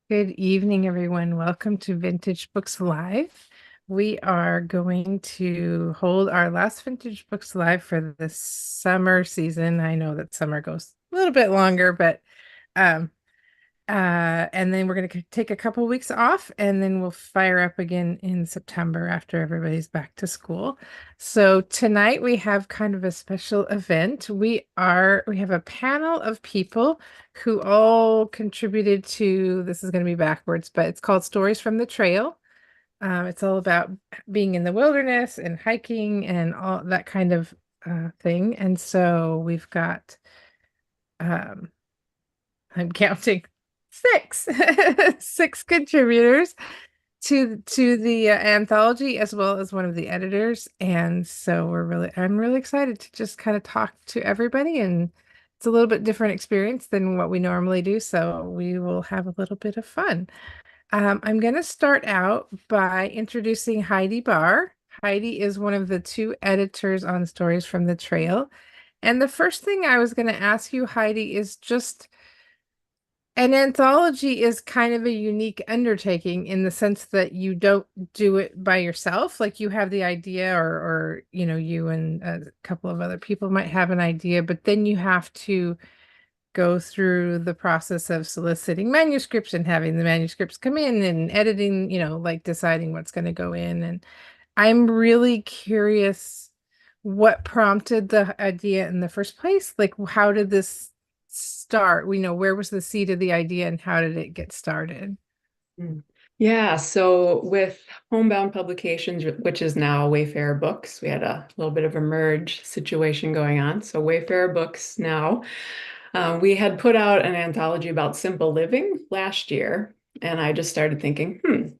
Good evening, everyone. Welcome to Vintage Books Live. We are going to hold our last Vintage Books Live for the summer season. I know that summer goes a little bit longer, but um, and then we're going to take a couple weeks off and then we'll fire up again in September after everybody's back to school. So tonight we have kind of a special event. We have a panel of people who all contributed to this is going to be backwards, but it's called Stories from the Trail. It's all about being in the wilderness and hiking and all that kind of thing. And so we've got um I'm counting six, six contributors to the anthology as well as one of the editors. And so I'm really excited to just kind of talk to everybody, and it's a little bit different experience than what we normally do. So we will have a little bit of fun. I'm going to start out by introducing Heidi Barr. Heidi is one of the two editors on Stories from the Trail. And the first thing I was going to ask you, Heidi, is just an anthology is kind of a unique undertaking in the sense that you don't do it by yourself. Like you have the idea, or you and a couple of other people might have an idea, but then you have to go through the process of soliciting manuscripts and having the manuscripts come in and editing, like deciding what's going to go in. And I'm really curious what prompted the idea in the first place. Like, how did this start? Where was the seed of the idea and how did it get started? Mm. Yeah, so with Homebound Publications, which is now Wayfarer Books, we had a little bit of a merge situation going on. So Wayfarer Books now, we had put out an anthology about simple living last year, and I just started thinking,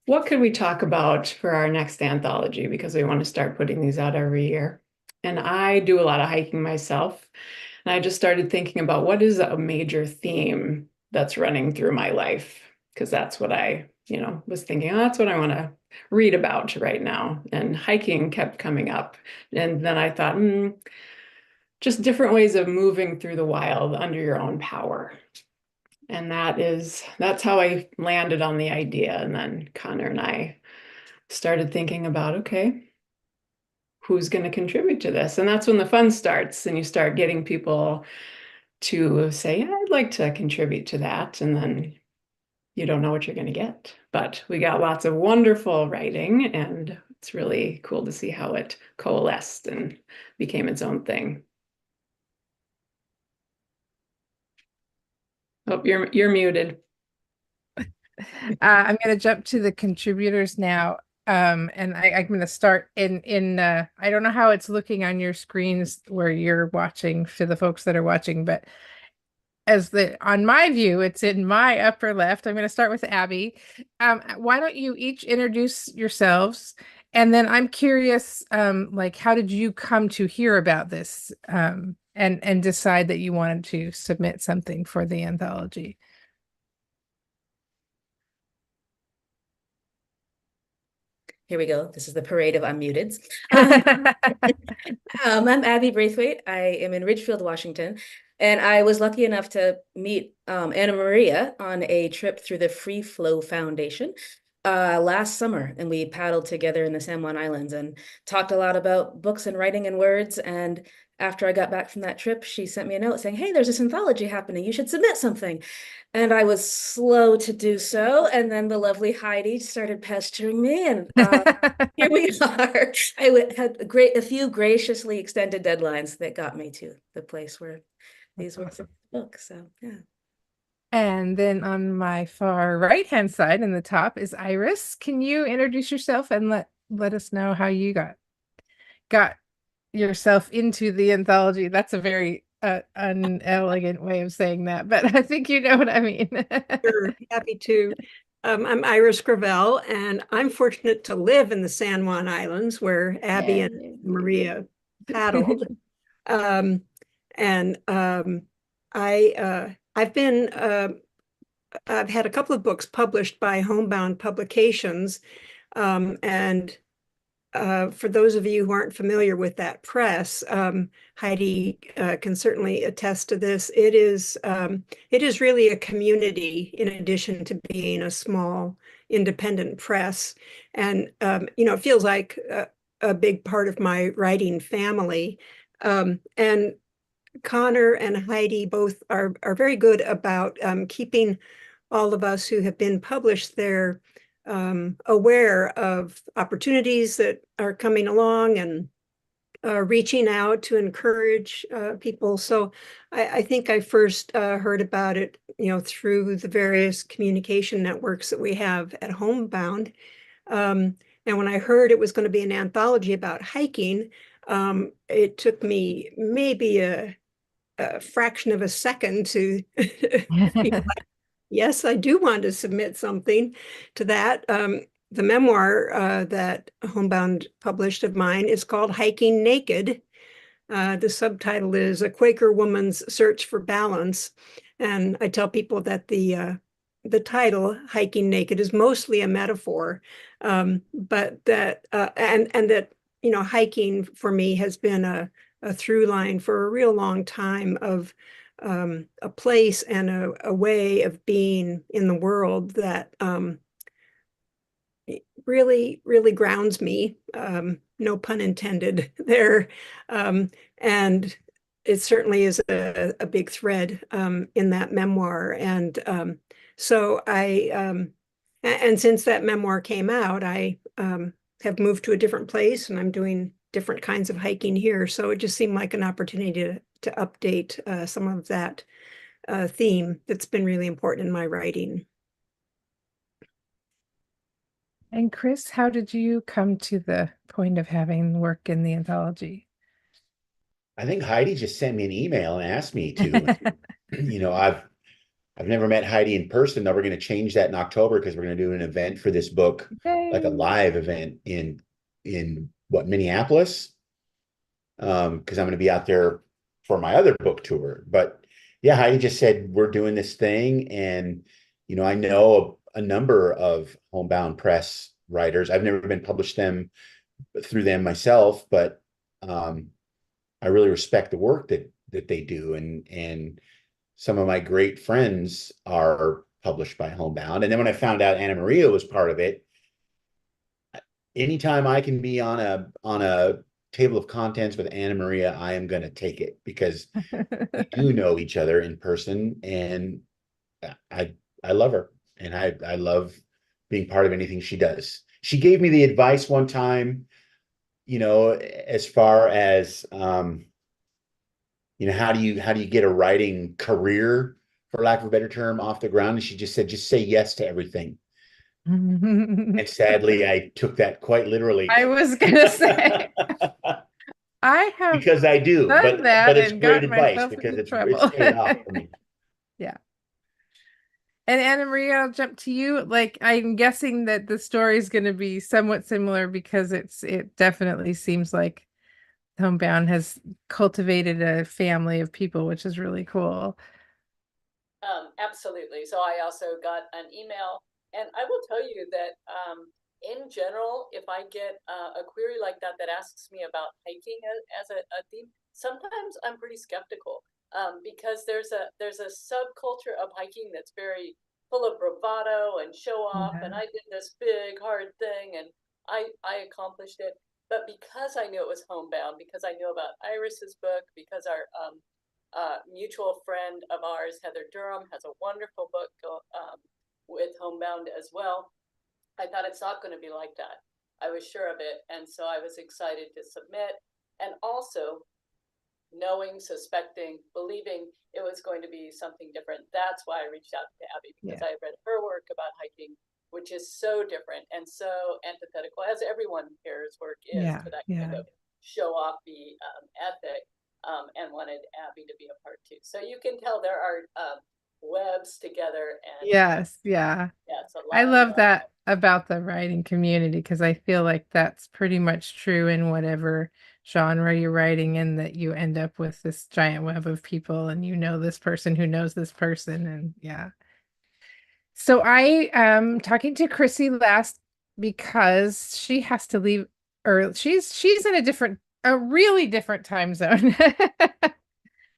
what could we talk about for our next anthology? Because we want to start putting these out every year. And I do a lot of hiking myself, and I just started thinking about what is a major theme that's running through my life, because that's what I, was thinking, oh, that's what I want to read about right now. And hiking kept coming up. And then I thought, just different ways of moving through the wild under your own power. And that's how I landed on the idea. And then Connor and I started thinking about, okay, who's going to contribute to this? And that's when the fun starts, and you start getting people to say, yeah, I'd like to contribute to that. And then you don't know what you're going to get. But we got lots of wonderful writing, and it's really cool to see how it coalesced and became its own thing. Oh, you're muted. I'm going to jump to the contributors now. And I'm going to start in I don't know how it's looking on your screens where you're watching for the folks that are watching, but on my view, it's in my upper left. I'm going to start with Abby. Why don't you each introduce yourselves? And then I'm curious, like, how did you come to hear about this, and decide that you wanted to submit something for the anthology? Here we go. This is the parade of unmuteds. Um, I'm Abby Braithwaite. I am in Ridgefield, Washington, and I was lucky enough to meet Anna Maria on a trip through the Free Flow Foundation last summer, and we paddled together in the San Juan Islands and talked a lot about books and writing and words. And after I got back from that trip, she sent me a note saying, "Hey, there's this anthology happening. You should submit something." And I was slow to do so. And then the lovely Heidi started pestering me, and here we are. Had a few graciously extended deadlines that got me to the place where these were the books. So yeah. And then on my far right-hand side in the top is Iris. Can you introduce yourself and let us know how you got yourself into the anthology? That's a very unelegant way of saying that, but I think you know what I mean. Sure, happy to. I'm Iris Graville, and I'm fortunate to live in the San Juan Islands where Abby and Yay. Maria paddled. Um, and I've been I've had a couple of books published by Homebound Publications, and for those of you who aren't familiar with that press, Heidi can certainly attest to this. It is really a community in addition to being a small independent press. And, it feels like a big part of my writing family. And Connor and Heidi both are very good about keeping all of us who have been published there aware of opportunities that are coming along and reaching out to encourage people. So I think I first heard about it, through the various communication networks that we have at Homebound. And when I heard it was going to be an anthology about hiking, it took me maybe a fraction of a second to yes, I do want to submit something to that. The memoir that Homebound published of mine is called Hiking Naked. The subtitle is A Quaker Woman's Search for Balance. And I tell people that the title, Hiking Naked, is mostly a metaphor, but that, and that, hiking for me has been a through line for a real long time of a place and a way of being in the world that really, really grounds me. No pun intended there. And it certainly is a big thread in that memoir. And so and since that memoir came out, I have moved to a different place and I'm doing different kinds of hiking here. So it just seemed like an opportunity to update some of that theme that's been really important in my writing. And Chris, how did you come to the point of having work in the anthology? I think Heidi just sent me an email and asked me to. I've never met Heidi in person. Now we're going to change that in October because we're going to do an event for this book, like a live event in Minneapolis. Because I'm going to be out there for my other book tour. But yeah, Heidi just said we're doing this thing, and I know a number of Homebound Press writers. I've never been published through them myself, but I really respect the work that they do, and some of my great friends are published by Homebound. And then when I found out Anna Maria was part of it, anytime I can be on a table of contents with Anna Maria, I am going to take it, because we do know each other in person, and I love her, and I love being part of anything she does. She gave me the advice one time, as far as how do you get a writing career, for lack of a better term, off the ground? And she just said, just say yes to everything. And sadly, I took that quite literally. I was gonna say, I have because I do, done that but it's and great gotten advice myself because into it's trouble. paid off for me. Yeah. And Anna Maria, I'll jump to you. Like, I'm guessing that the story is going to be somewhat similar, because it definitely seems like Homebound has cultivated a family of people, which is really cool. Absolutely. So I also got an email, and I will tell you that in general, if I get a query like that asks me about hiking as a theme, sometimes I'm pretty skeptical, because there's a subculture of hiking that's very full of bravado and show off. Yeah. And I did this big hard thing and I accomplished it. But because I knew it was Homebound, because I knew about Iris's book, because our mutual friend of ours, Heather Durham, has a wonderful book with Homebound as well, I thought it's not going to be like that. I was sure of it. And so I was excited to submit. And also knowing, suspecting, believing it was going to be something different. That's why I reached out to Abby, because I read her work about hiking, which is so different and so antithetical, as everyone here's work is, to that kind of show off the ethic, and wanted Abby to be a part too. So you can tell there are webs together. And yes, yeah. I love that about the writing community, because I feel like that's pretty much true in whatever genre you're writing in, that you end up with this giant web of people, and this person who knows this person, and yeah. So I am talking to Krissy last because she has to leave or she's in a really different time zone.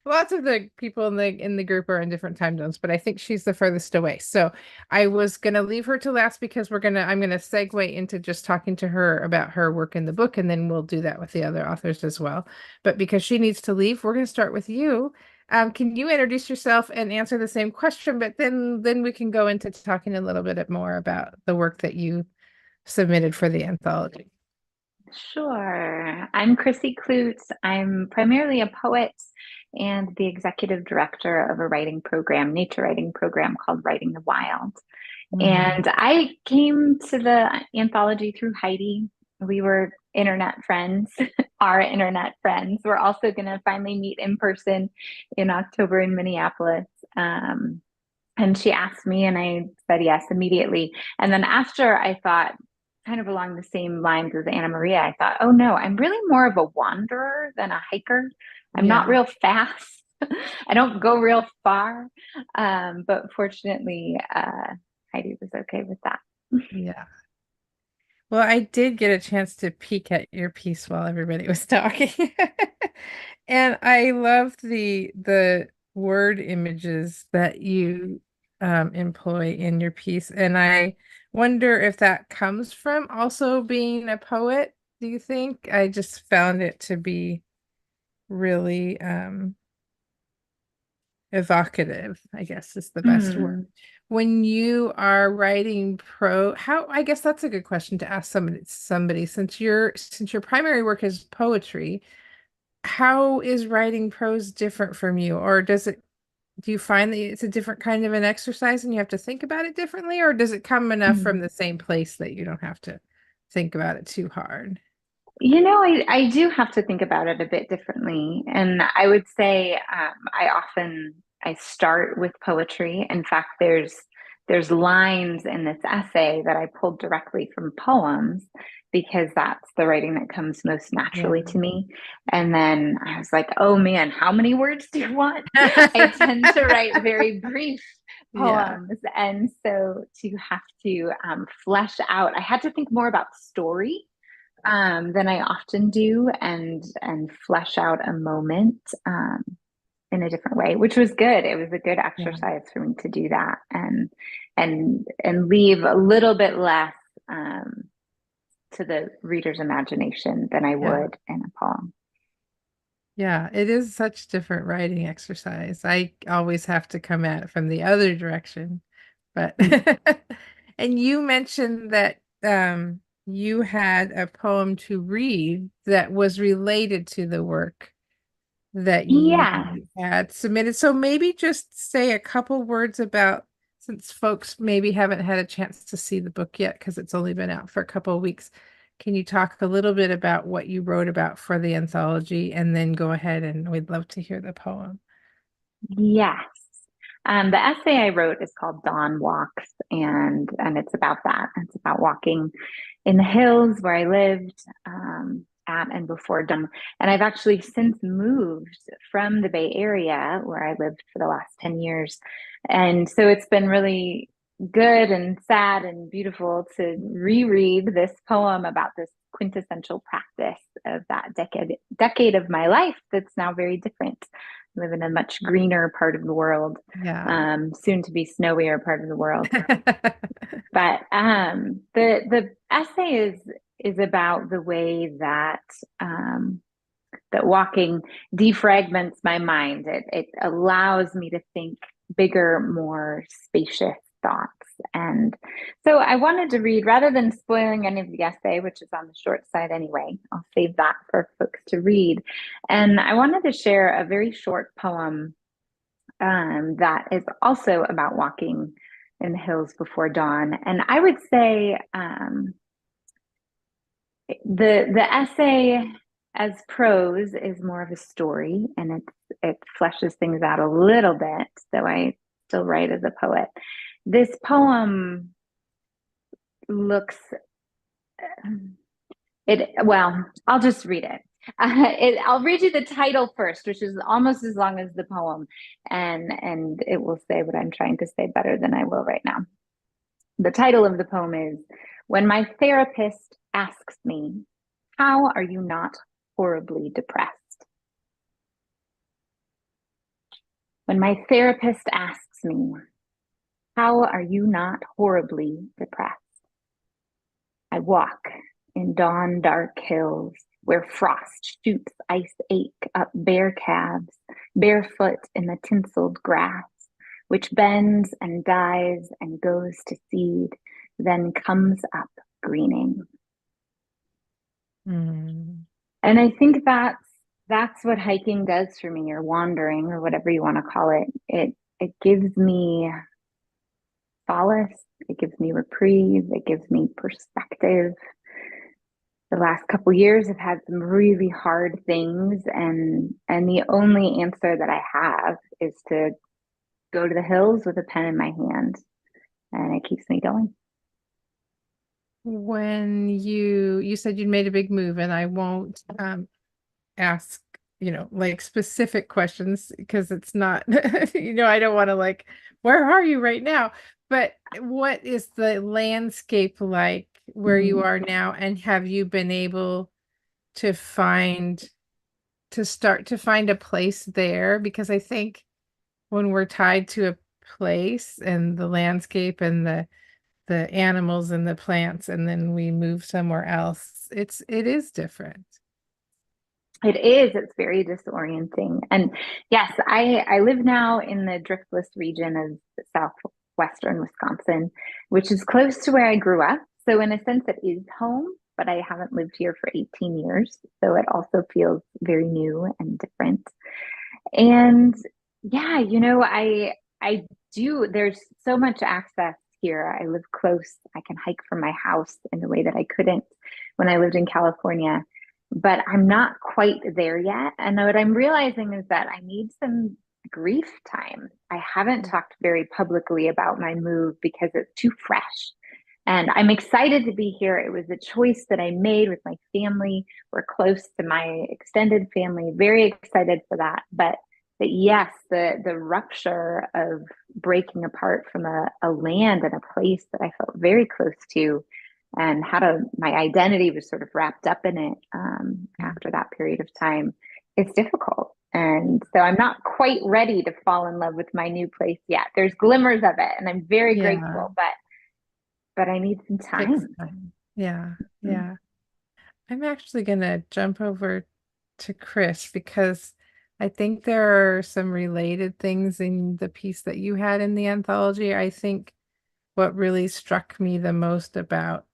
Lots of the people in the group are in different time zones, but I think she's the furthest away. So I was gonna leave her to last because I'm gonna segue into just talking to her about her work in the book, and then we'll do that with the other authors as well. But because she needs to leave, we're gonna start with you. Can you introduce yourself and answer the same question? But then we can go into talking a little bit more about the work that you submitted for the anthology. Sure. I'm Krissy Kludt. I'm primarily a poet and the executive director of a writing program, nature writing program called Writing the Wild. And I came to the anthology through Heidi. We were internet friends, our internet friends. We're also going to finally meet in person in October in Minneapolis. And she asked me, and I said yes immediately. And then after, I thought, kind of along the same lines as Anna Maria, I thought, oh no, I'm really more of a wanderer than a hiker. I'm not real fast. I don't go real far. But fortunately, Heidi was okay with that. Yeah. Well, I did get a chance to peek at your piece while everybody was talking. And I love the word images that you employ in your piece. And I wonder if that comes from also being a poet, do you think? I just found it to be really evocative, I guess is the best word. When you are writing I guess that's a good question to ask somebody since your primary work is poetry, how is writing prose different from you? Or do you find that it's a different kind of an exercise and you have to think about it differently, or does it come enough from the same place that you don't have to think about it too hard? You know, I do have to think about it a bit differently. And I would say I start with poetry. In fact, there's lines in this essay that I pulled directly from poems because that's the writing that comes most naturally to me. And then I was like, oh man, how many words do you want? I tend to write very brief poems. And so to have to flesh out, I had to think more about story than I often do, and flesh out a moment in a different way, which was good. It was a good exercise for me to do that and leave a little bit less to the reader's imagination than I would in a poem. Yeah, it is such different writing exercise. I always have to come at it from the other direction. But and you mentioned that you had a poem to read that was related to the work that you had submitted. So maybe just say a couple words about, since folks maybe haven't had a chance to see the book yet because it's only been out for a couple of weeks. Can you talk a little bit about what you wrote about for the anthology, and then go ahead and we'd love to hear the poem. Yes. The essay I wrote is called Dawn Walks, and it's about that. It's about walking in the hills where I lived at and before dawn. And I've actually since moved from the Bay Area where I lived for the last 10 years. And so it's been really good and sad and beautiful to reread this poem about this quintessential practice of that decade of my life that's now very different. I live in a much greener part of the world, soon to be snowier part of the world. But the essay is about the way that that walking defragments my mind. It allows me to think bigger, more spacious thoughts. And so I wanted to read, rather than spoiling any of the essay, which is on the short side anyway, I'll save that for folks to read. And I wanted to share a very short poem that is also about walking in the hills before dawn. And I would say the essay as prose is more of a story, and it fleshes things out a little bit, though I still write as a poet. This poem looks well, I'll just read it. I'll read you the title first, which is almost as long as the poem, and it will say what I'm trying to say better than I will right now. The title of the poem is "When My Therapist Asks Me How are you not horribly depressed? When my therapist asks me, how are you not horribly depressed? I walk in dawn dark hills where frost shoots ice ache up bare calves, barefoot in the tinseled grass, which bends and dies and goes to seed, then comes up greening. Mm. And I think that's what hiking does for me, or wandering, or whatever you want to call it. It gives me solace, it gives me reprieve, it gives me perspective. The last couple years have had some really hard things, and the only answer that I have is to go to the hills with a pen in my hand, and it keeps me going. When you said you'd made a big move, and I won't ask, like specific questions because it's not, I don't want to like, where are you right now? But what is the landscape like where you are now? And have you been able to start to find a place there? Because I think when we're tied to a place and the landscape and the animals and the plants, and then we move somewhere else, it is different. It is. It's very disorienting. And yes, I live now in the driftless region of southwestern Wisconsin, which is close to where I grew up. So in a sense, it is home, but I haven't lived here for 18 years. So it also feels very new and different. And yeah, I do, there's so much access here. I live close. I can hike from my house in a way that I couldn't when I lived in California, but I'm not quite there yet. And what I'm realizing is that I need some grief time. I haven't talked very publicly about my move because it's too fresh. And I'm excited to be here. It was a choice that I made with my family. We're close to my extended family, very excited for that. But yes, the rupture of breaking apart from a land and a place that I felt very close to, and my identity was sort of wrapped up in it after that period of time, it's difficult. And so I'm not quite ready to fall in love with my new place yet. There's glimmers of it, and I'm very grateful, but I need some time. Yeah. I'm actually gonna jump over to Chris because I think there are some related things in the piece that you had in the anthology. I think what really struck me the most about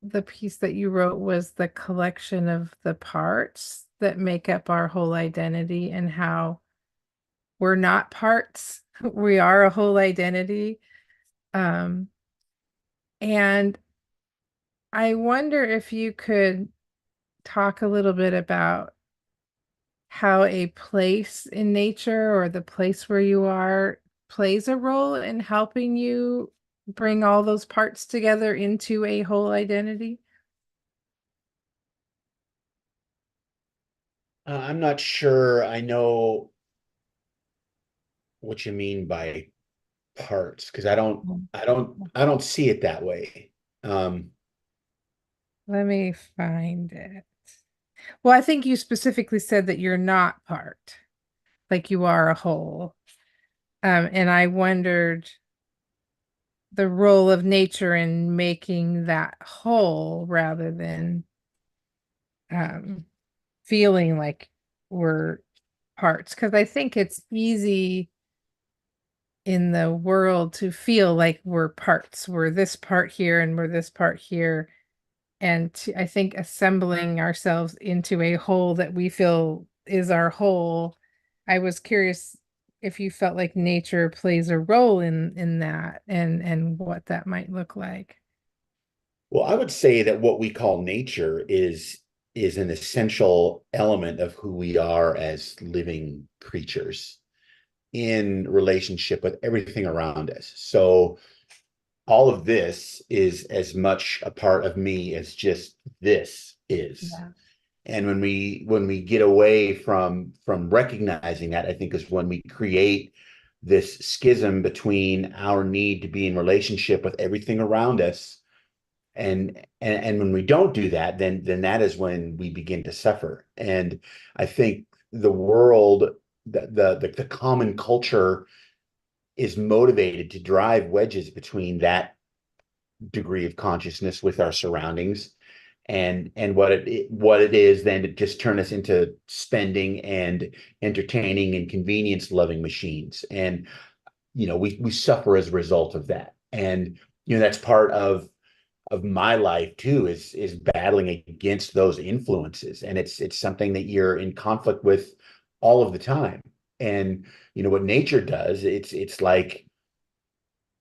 the piece that you wrote was the collection of the parts that make up our whole identity, and how we're not parts, we are a whole identity. And I wonder if you could talk a little bit about how a place in nature or the place where you are plays a role in helping you bring all those parts together into a whole identity. I'm not sure I know what you mean by parts, because I don't see it that way. Let me find it. Well, I think you specifically said that you're not part, like you are a whole. And I wondered the role of nature in making that whole rather than feeling like we're parts. Because I think it's easy in the world to feel like we're parts. We're this part here and we're this part here. And I think assembling ourselves into a whole that we feel is our whole. I was curious if you felt like nature plays a role in that, and what that might look like. Well, I would say that what we call nature is an essential element of who we are as living creatures in relationship with everything around us. So all of this is as much a part of me as just this is. Yeah. And when we get away from recognizing that, I think is when we create this schism between our need to be in relationship with everything around us And when we don't do that, then that is when we begin to suffer. And I think the world, the common culture is motivated to drive wedges between that degree of consciousness with our surroundings and what it is then to just turn us into spending and entertaining and convenience loving machines. And we suffer as a result of that. And that's part of my life too, is battling against those influences. And it's something that you're in conflict with all of the time. And what nature does, it's like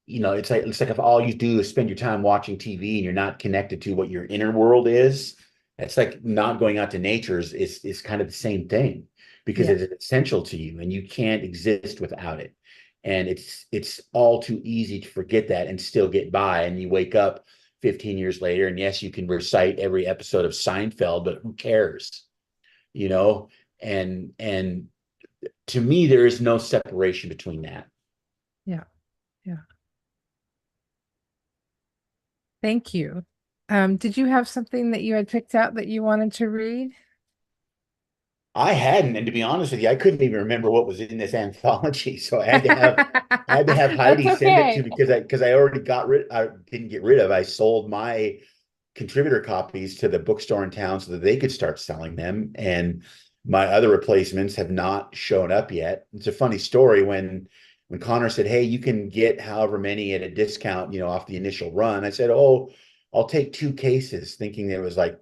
if all you do is spend your time watching TV and you're not connected to what your inner world is. It's like not going out to nature is kind of the same thing, because Yeah. it's essential to you and you can't exist without it. And it's all too easy to forget that and still get by. And you wake up 15 years later, and yes, you can recite every episode of Seinfeld, but who cares? And to me, there is no separation between that. Yeah. Yeah. Thank you. Did you have something that you had picked out that you wanted to read? I hadn't, and to be honest with you, I couldn't even remember what was in this anthology. So I had to have That's Heidi send it to okay. me, because I already I didn't get rid of. I sold my contributor copies to the bookstore in town so that they could start selling them. And my other replacements have not shown up yet. It's a funny story when Connor said, "Hey, you can get however many at a discount, off the initial run." I said, "Oh, I'll take 2 cases," thinking there was like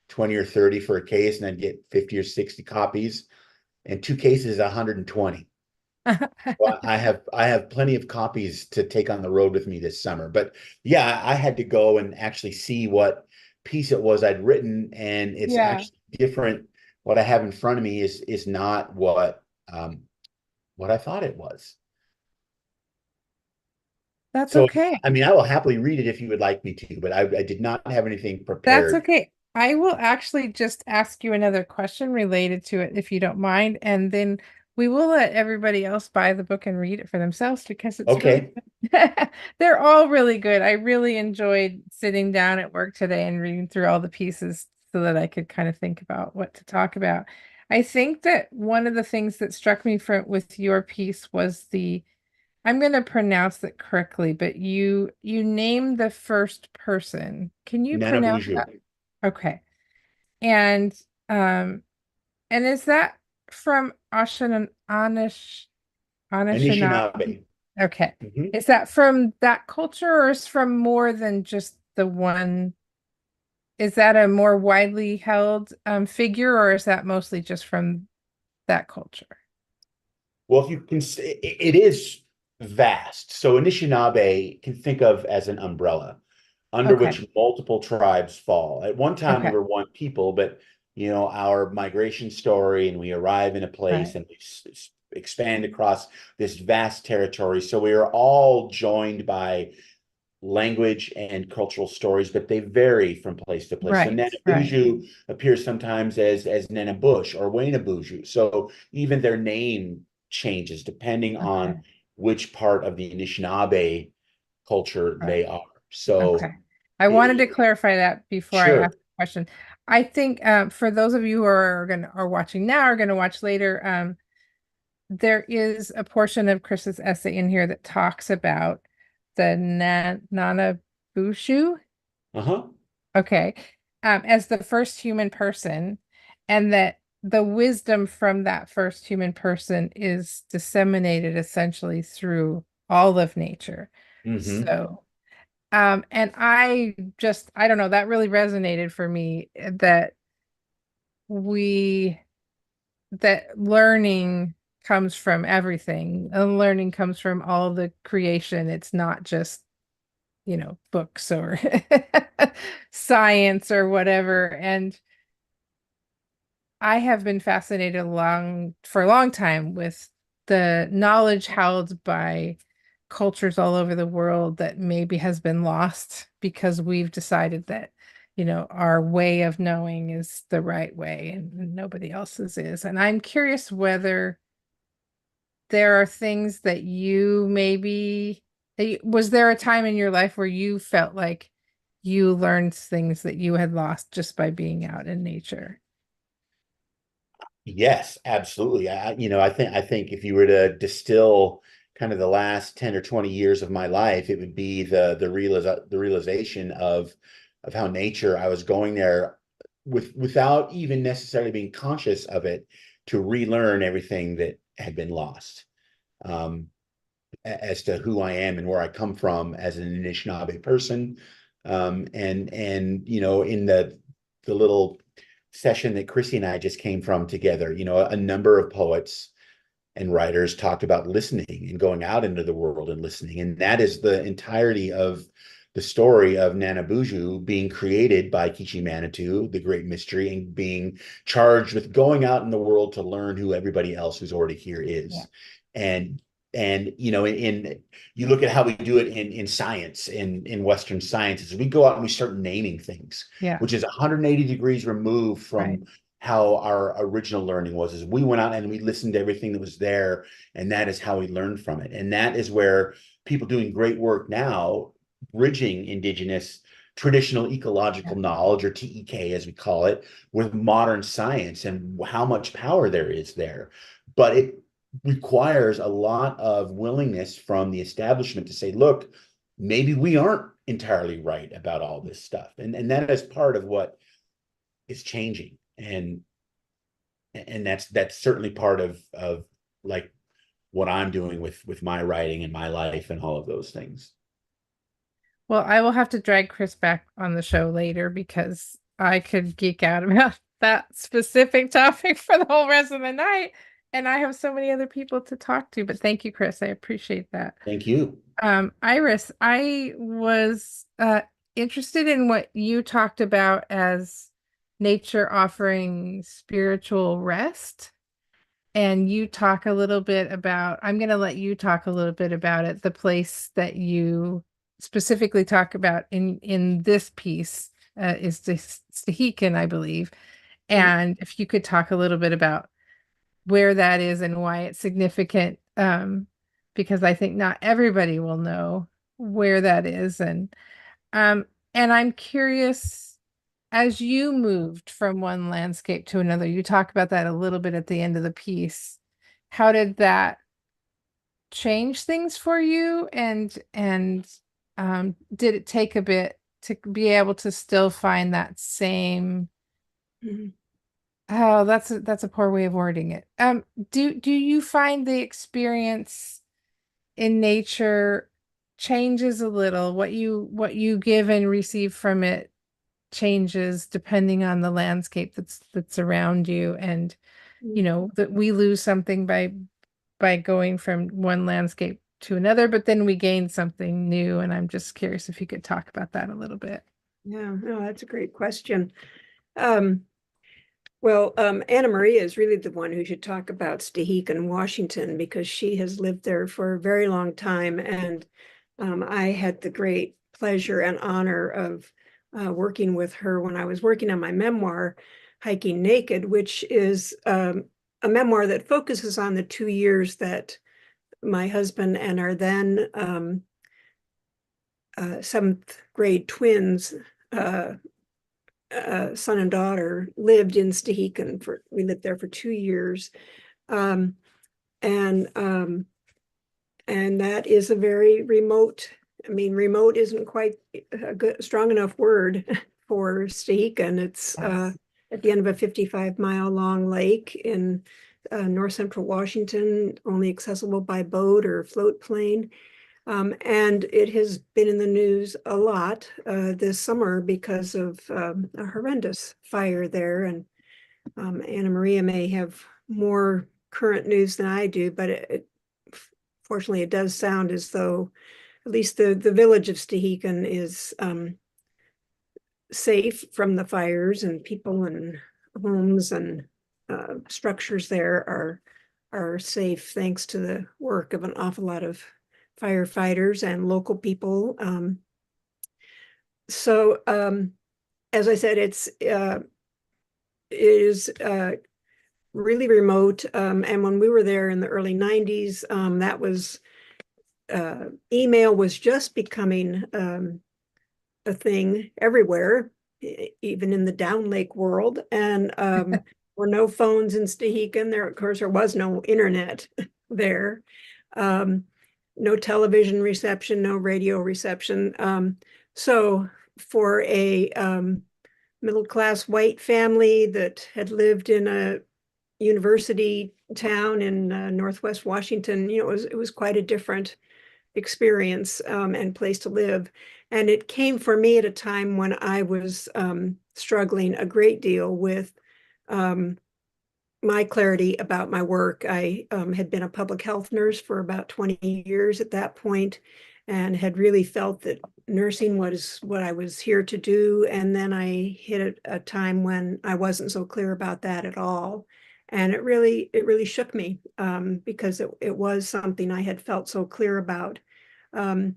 20 or 30 for a case, and I'd get 50 or 60 copies. And 2 cases is 120. Well, I have plenty of copies to take on the road with me this summer. But yeah, I had to go and actually see what piece it was I'd written, and it's Yeah, actually different. What I have in front of me is not what I thought it was. that's So okay. I mean, I will happily read it if you would like me to, but I did not have anything That's prepared. okay. I will actually just ask you another question related to it, if you don't mind, and then we will let everybody else buy the book and read it for themselves because it's really Okay. good. They're all really good. I really enjoyed sitting down at work today and reading through all the pieces so that I could kind of think about what to talk about. I think that one of the things that struck me with your piece was I'm going to pronounce it correctly, but you named the first person. Can you Nana pronounce Boujou. that? Okay. And is that from Anishinaabe? Anishinaabe. Okay. Mhm. Is that from that culture, or is from more than just the one? Is that a more widely held figure, or is that mostly just from that culture? Well, if you can, it is vast. So Anishinaabe can think of as an umbrella under Okay. which multiple tribes fall. At one time, we Okay. were one people, but our migration story, and we arrive in a place Right. and we expand across this vast territory. So we are all joined by language and cultural stories, but they vary from place to place. So Right. Nana Right. Boujou appears sometimes as Nana Bush or Wayna Boujou. So even their name changes depending Okay. on which part of the Anishinaabe culture Right. they are. So Okay. I wanted to clarify that before I ask sure. the question. I think for those of you who are watching now or going to watch later, there is a portion of Chris's essay in here that talks about the Nana Bushu, Uh-huh. okay, as the first human person, and that the wisdom from that first human person is disseminated essentially through all of nature. Mm-hmm. So, and I don't know, that really resonated for me we that learning comes from everything, and learning comes from all the creation. It's not just, books or science or whatever. And I have been fascinated for a long time with the knowledge held by cultures all over the world that maybe has been lost because we've decided that, our way of knowing is the right way and nobody else's is. And I'm curious whether there are things that was there a time in your life where you felt like you learned things that you had lost just by being out in nature. Yes, absolutely. I think if you were to distill kind of the last 10 or 20 years of my life, it would be the realization of how nature, I was going there without even necessarily being conscious of it, to relearn everything that had been lost, as to who I am and where I come from as an Anishinaabe person. And in the little session that Krissy and I just came from together, a number of poets and writers talked about listening and going out into the world and listening. And that is the entirety of the story of Nanabuju being created by Kichi Manitou, the great mystery, and being charged with going out in the world to learn who everybody else who's already here is. Yeah. And you look at how we do it in science, in Western sciences, we go out and we start naming things, Yeah. which is 180 degrees removed from how our original learning was. Is we went out and we listened to everything that was there, and that is how we learned from it. And that is where people doing great work now, bridging indigenous traditional ecological knowledge, or TEK as we call it, with modern science, and how much power there is there. But it requires a lot of willingness from the establishment to say, look, maybe we aren't entirely right about all this stuff. And that is part of what is changing. And that's certainly part of like what I'm doing with my writing and my life and all of those things. Well, I will have to drag Chris back on the show later, because I could geek out about that specific topic for the whole rest of the night. And I have so many other people to talk to, but thank you, Chris. I appreciate that. Thank you. Iris, I was interested in what you talked about as nature offering spiritual rest. And you talk a little bit about, I'm going to let you talk a little bit about it, the place that you specifically talk about in this piece is the Stehekin, I believe. And if you could talk a little bit about where that is and why it's significant, because I think not everybody will know where that is. And I'm curious, as you moved from one landscape to another, you talk about that a little bit at the end of the piece. How did that change things for you? And did it take a bit to be able to still find that same? Oh, that's a poor way of wording it. Do you find the experience in nature changes a little? What you give and receive from it changes depending on the landscape that's around you, and that we lose something by going from one landscape to another, but then we gain something new. And I'm just curious if you could talk about that a little bit. Yeah, no, that's a great question. Well, Anna Maria is really the one who should talk about Stehekin, Washington, because she has lived there for a very long time. And I had the great pleasure and honor of working with her when I was working on my memoir, Hiking Naked, which is a memoir that focuses on the 2 years that my husband and our then 7th grade twins, son and daughter, lived in Stehekin. We lived there for 2 years. And that is a very remote, remote isn't quite a strong enough word for Stehekin. It's at the end of a 55-mile long lake in north central Washington, only accessible by boat or float plane. And it has been in the news a lot this summer because of a horrendous fire there. And Anna Maria may have more current news than I do, but fortunately it does sound as though at least the village of Stehekin is safe from the fires, and people and homes and structures there are safe thanks to the work of an awful lot of firefighters and local people. So as I said, it is really remote. And when we were there in the early 90s, that was email was just becoming a thing everywhere, even in the Down Lake world. And were no phones in Stehekin. There, of course, there was no internet there. No television reception, no radio reception. So for a middle-class white family that had lived in a university town in Northwest Washington, you know, it was quite a different experience and place to live. And it came for me at a time when I was struggling a great deal with my clarity about my work. I had been a public health nurse for about 20 years at that point, and had really felt that nursing was what I was here to do. And then I hit a time when I wasn't so clear about that at all. And it really shook me because it was something I had felt so clear about. And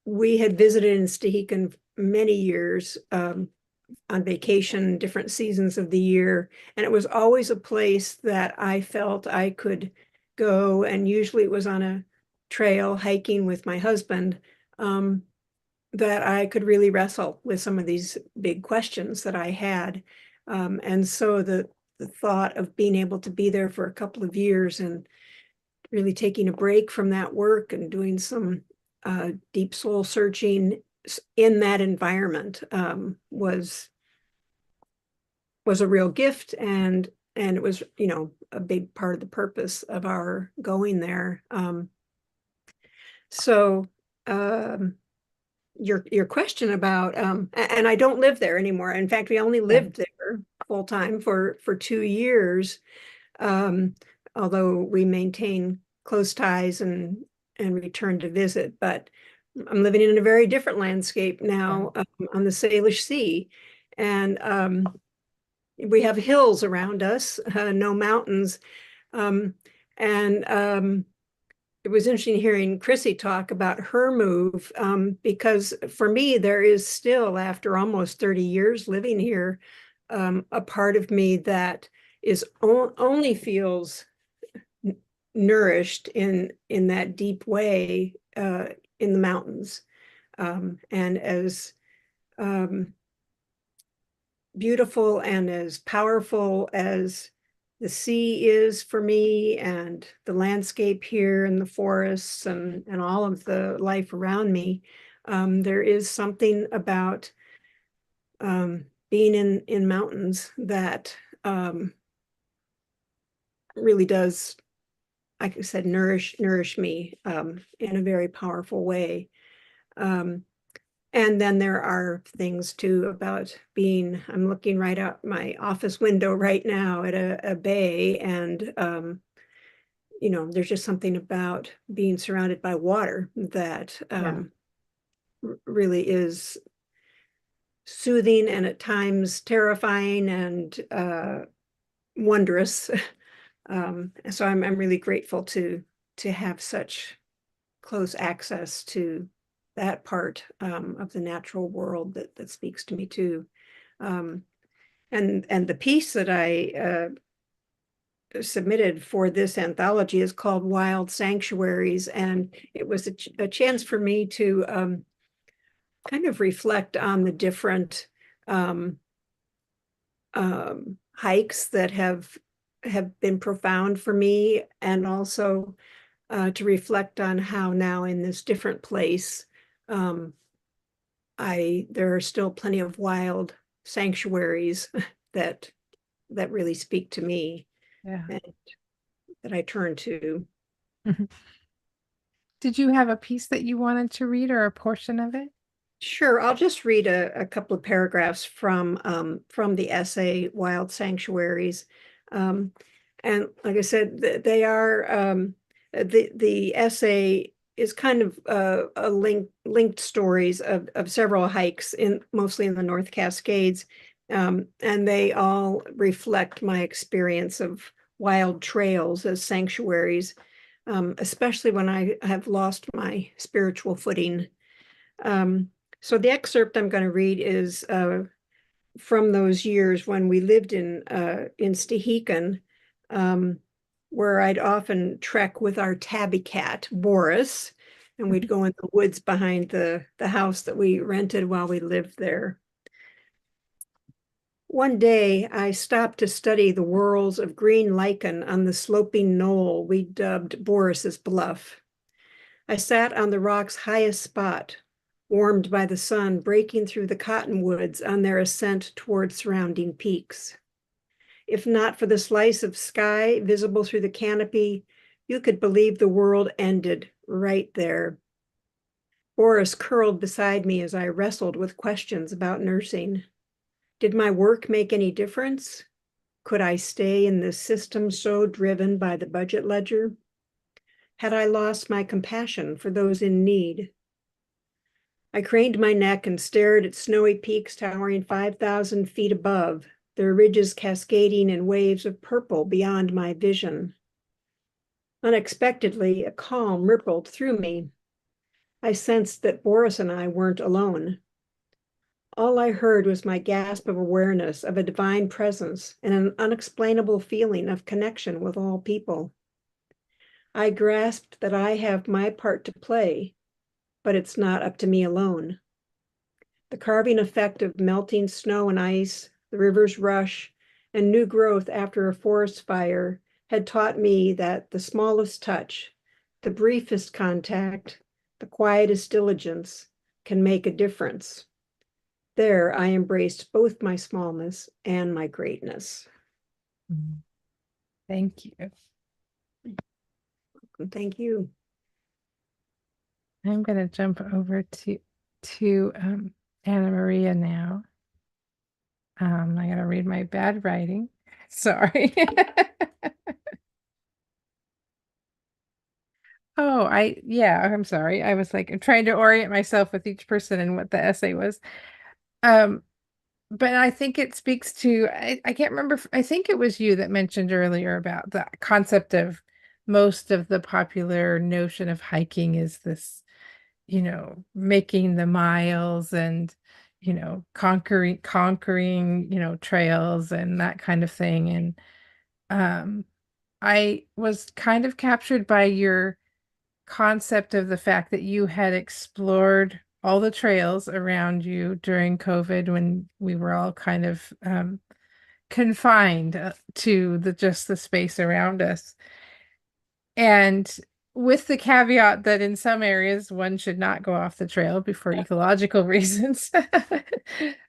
we had visited in Stehekin many years on vacation, different seasons of the year. And it was always a place that I felt I could go. And usually it was on a trail hiking with my husband, that I could really wrestle with some of these big questions that I had. And so the thought of being able to be there for a couple of years and really taking a break from that work and doing some deep soul searching in that environment was a real gift, and it was, you know, a big part of the purpose of our going there. So your question about and I don't live there anymore. In fact, we only lived there full time for 2 years, although we maintain close ties and return to visit. But I'm living in a very different landscape now, on the Salish Sea, and we have hills around us, no mountains, and it was interesting hearing Krissy talk about her move, because for me, there is still, after almost 30 years living here, a part of me that is only feels nourished in that deep way in the mountains, and as beautiful and as powerful as the sea is for me, and the landscape here and the forests and all of the life around me. There is something about being in mountains that really does, like I said, nourish me in a very powerful way. And then there are things too about being, I'm looking right out my office window right now at a bay, and you know, there's just something about being surrounded by water that really is soothing and at times terrifying and wondrous. So I'm really grateful to have such close access to that part of the natural world that speaks to me too. And the piece that I submitted for this anthology is called Wild Sanctuaries, and it was a chance for me to kind of reflect on the different hikes that have been profound for me, and also to reflect on how now in this different place, there are still plenty of wild sanctuaries that really speak to me, and that I turn to. Did you have a piece that you wanted to read, or a portion of it? Sure, I'll just read a couple of paragraphs from the essay Wild Sanctuaries. And like I said, they are the essay is kind of a linked stories of several hikes mostly in the North Cascades, and they all reflect my experience of wild trails as sanctuaries, especially when I have lost my spiritual footing. So the excerpt I'm going to read is from those years when we lived in Stehekin, where I'd often trek with our tabby cat, Boris. and we'd go in the woods behind the house that we rented while we lived there. One day, I stopped to study the whorls of green lichen on the sloping knoll we dubbed Boris's Bluff. I sat on the rock's highest spot, warmed by the sun breaking through the cottonwoods on their ascent toward surrounding peaks. If not for the slice of sky visible through the canopy, you could believe the world ended right there. Boris curled beside me as I wrestled with questions about nursing. Did my work make any difference? Could I stay in this system so driven by the budget ledger? Had I lost my compassion for those in need? I craned my neck and stared at snowy peaks towering 5,000 feet above, their ridges cascading in waves of purple beyond my vision. Unexpectedly, a calm rippled through me. I sensed that Boris and I weren't alone. All I heard was my gasp of awareness of a divine presence and an unexplainable feeling of connection with all people. I grasped that I have my part to play, but it's not up to me alone. The carving effect of melting snow and ice, the river's rush, and new growth after a forest fire had taught me that the smallest touch, the briefest contact, the quietest diligence can make a difference. There, I embraced both my smallness and my greatness. Thank you. Thank you. I'm going to jump over to Anna Maria now. I got to read my bad writing. Sorry. Oh, I'm sorry. I was like, I'm trying to orient myself with each person and what the essay was. But I think it speaks to, I can't remember, I think it was you that mentioned earlier about the concept of most of the popular notion of hiking is this, making the miles and, conquering, trails and that kind of thing. And I was kind of captured by your concept of the fact that you had explored all the trails around you during COVID when we were all kind of confined to just the space around us. And with the caveat that in some areas one should not go off the trail for ecological reasons.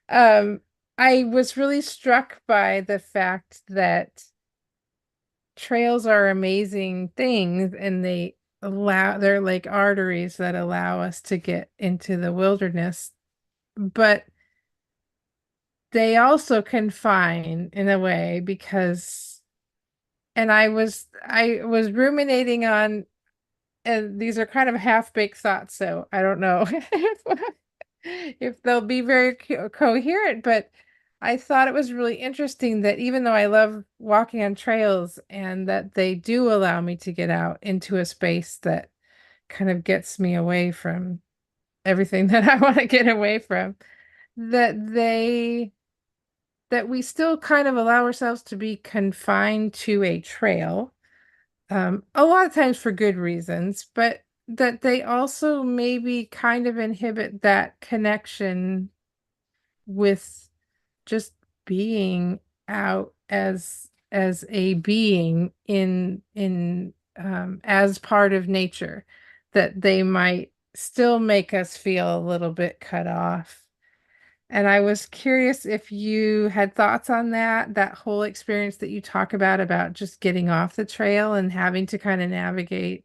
I was really struck by the fact that trails are amazing things and they're like arteries that allow us to get into the wilderness, but they also confine in a way and I was ruminating on, and these are kind of half-baked thoughts, so I don't know if they'll be very coherent, but I thought it was really interesting that even though I love walking on trails and that they do allow me to get out into a space that kind of gets me away from everything that I want to get away from, that we still kind of allow ourselves to be confined to a trail, a lot of times for good reasons, but that they also maybe kind of inhibit that connection with just being out as a being in as part of nature, that they might still make us feel a little bit cut off. And I was curious if you had thoughts on that whole experience that you talk about just getting off the trail and having to kind of navigate.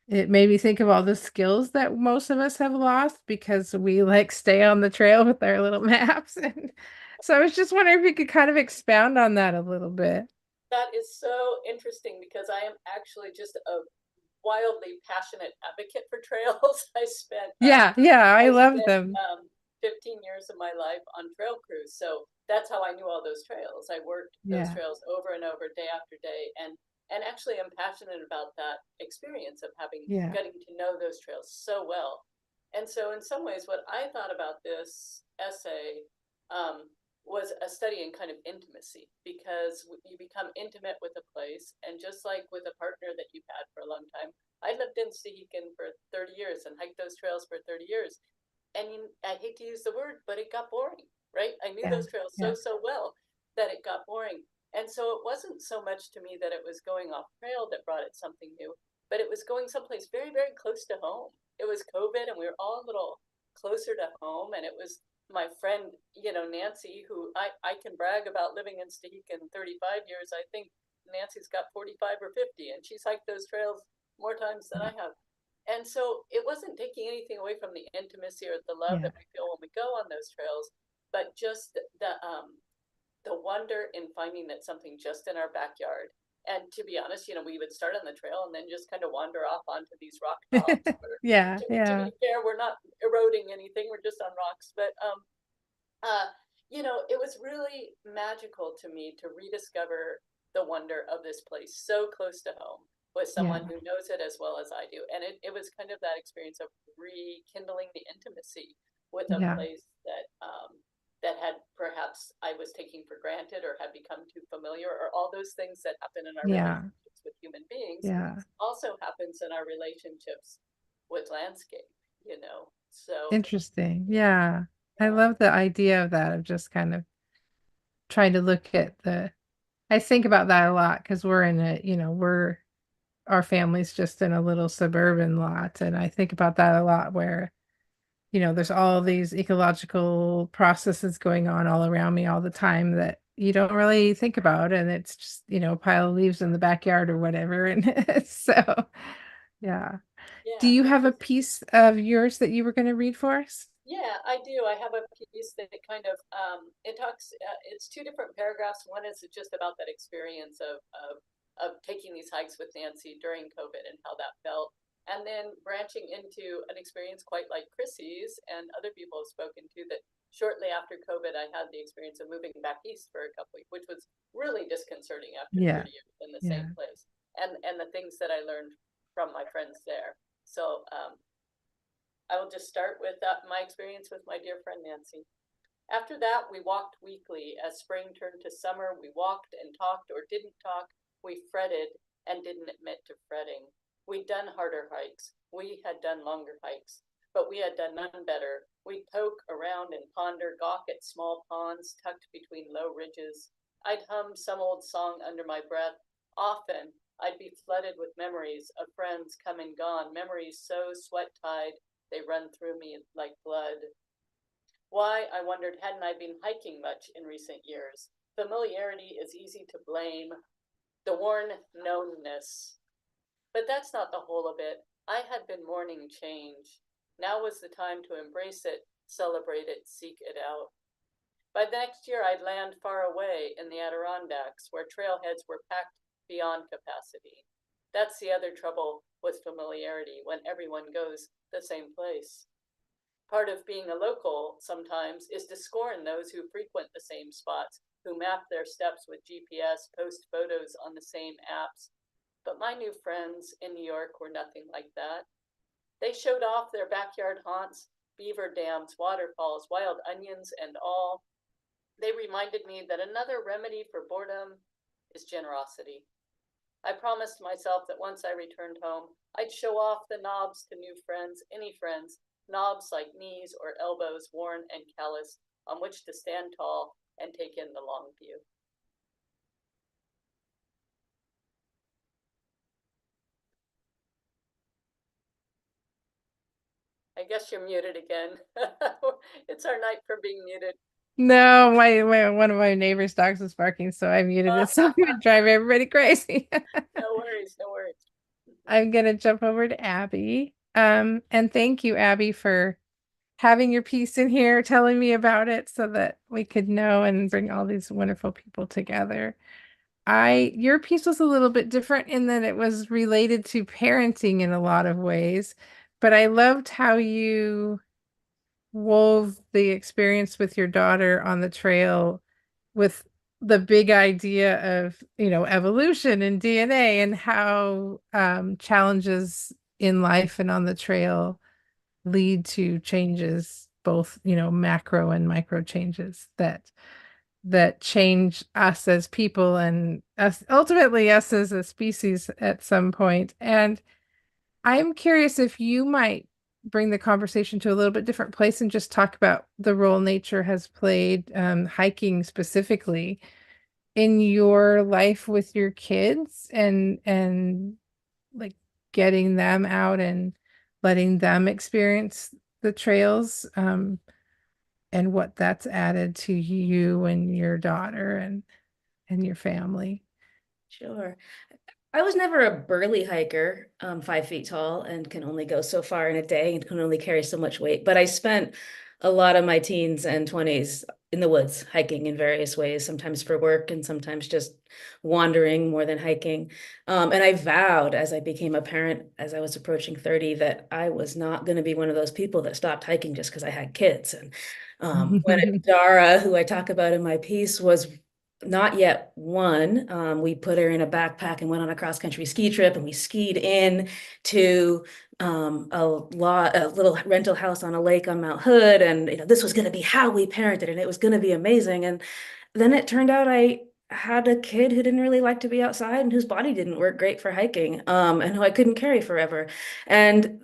It made me think of all the skills that most of us have lost because we like stay on the trail with our little maps. And so I was just wondering if you could kind of expound on that a little bit. That is so interesting because I am actually just a wildly passionate advocate for trails. I love them. 15 years of my life on trail crews, so that's how I knew all those trails. I worked those trails over and over, day after day, and actually I'm passionate about that experience of getting to know those trails so well. And so in some ways what I thought about this essay was a study in kind of intimacy, because you become intimate with a place, and just like with a partner that you've had for a long time, I lived in Stehekin for 30 years and hiked those trails for 30 years. And I hate to use the word, but it got boring, right? I knew those trails so well that it got boring. And so it wasn't so much to me that it was going off trail that brought it something new, but it was going someplace very, very close to home. It was COVID and we were all a little closer to home. And it was my friend, Nancy, who I can brag about living in Stehekin 35 years. I think Nancy's got 45 or 50, and she's hiked those trails more times than I have. And so it wasn't taking anything away from the intimacy or the love that we feel when we go on those trails, but just the wonder in finding that something just in our backyard. And to be honest, we would start on the trail and then just kind of wander off onto these rock tops. To be fair, we're not eroding anything; we're just on rocks. But it was really magical to me to rediscover the wonder of this place so close to home, with someone who knows it as well as I do. And it was kind of that experience of rekindling the intimacy with a place that that had perhaps I was taking for granted or had become too familiar, or all those things that happen in our relationships with human beings also happens in our relationships with landscape, So Interesting. I love the idea of that, of just kind of trying to look at I think about that a lot, because we're in our family's just in a little suburban lot. And I think about that a lot, where, there's all these ecological processes going on all around me all the time that you don't really think about. And it's just, a pile of leaves in the backyard or whatever. And so, do you have a piece of yours that you were going to read for us? Yeah, I do. I have a piece that kind of, it talks, it's two different paragraphs. One is just about that experience of taking these hikes with Nancy during COVID and how that felt. And then branching into an experience quite like Krissy's and other people have spoken to, that shortly after COVID, I had the experience of moving back east for a couple weeks, which was really disconcerting after 30 years in the same place. And the things that I learned from my friends there. So I will just start with my experience with my dear friend Nancy. After that, we walked weekly. As spring turned to summer, we walked and talked or didn't talk. We fretted and didn't admit to fretting. We'd done harder hikes. We had done longer hikes, but we had done none better. We'd poke around and ponder, gawk at small ponds tucked between low ridges. I'd hum some old song under my breath. Often, I'd be flooded with memories of friends come and gone, memories so sweat-tied they run through me like blood. Why, I wondered, hadn't I been hiking much in recent years? Familiarity is easy to blame, the worn knownness. But that's not the whole of it. I had been mourning change. Now was the time to embrace it, celebrate it, seek it out. By next year, I'd land far away in the Adirondacks, where trailheads were packed beyond capacity. That's the other trouble with familiarity, when everyone goes the same place. Part of being a local sometimes is to scorn those who frequent the same spots, who map their steps with GPS, post photos on the same apps. But my new friends in New York were nothing like that. They showed off their backyard haunts, beaver dams, waterfalls, wild onions, and all. They reminded me that another remedy for boredom is generosity. I promised myself that once I returned home, I'd show off the knobs to new friends, any friends, knobs like knees or elbows worn and calloused, on which to stand tall and take in the long view. I guess you're muted again. It's our night for being muted. No, one of my neighbor's dogs is barking, so I muted it so it would drive everybody crazy. No worries. I'm gonna jump over to Abby. And thank you, Abby, for having your piece in here, telling me about it so that we could know and bring all these wonderful people together. Your piece was a little bit different in that it was related to parenting in a lot of ways, but I loved how you wove the experience with your daughter on the trail with the big idea of, evolution and DNA, and how challenges in life and on the trail lead to changes, both, macro and micro changes that that change us as people and us ultimately us as a species at some point. And I'm curious if you might bring the conversation to a little bit different place and just talk about the role nature has played, hiking specifically, in your life with your kids and like getting them out and letting them experience the trails, and what that's added to you and your daughter and your family. Sure. I was never a burly hiker, 5 feet tall, and can only go so far in a day and can only carry so much weight. But I spent a lot of my teens and 20s in the woods, hiking in various ways, sometimes for work and sometimes just wandering more than hiking. And I vowed as I became a parent, as I was approaching 30, that I was not going to be one of those people that stopped hiking just because I had kids. And when Dara, who I talk about in my piece, was not yet one, we put her in a backpack and went on a cross-country ski trip, and we skied in to a little rental house on a lake on Mount Hood, and this was going to be how we parented, and it was going to be amazing. And then it turned out I had a kid who didn't really like to be outside and whose body didn't work great for hiking, and who I couldn't carry forever. And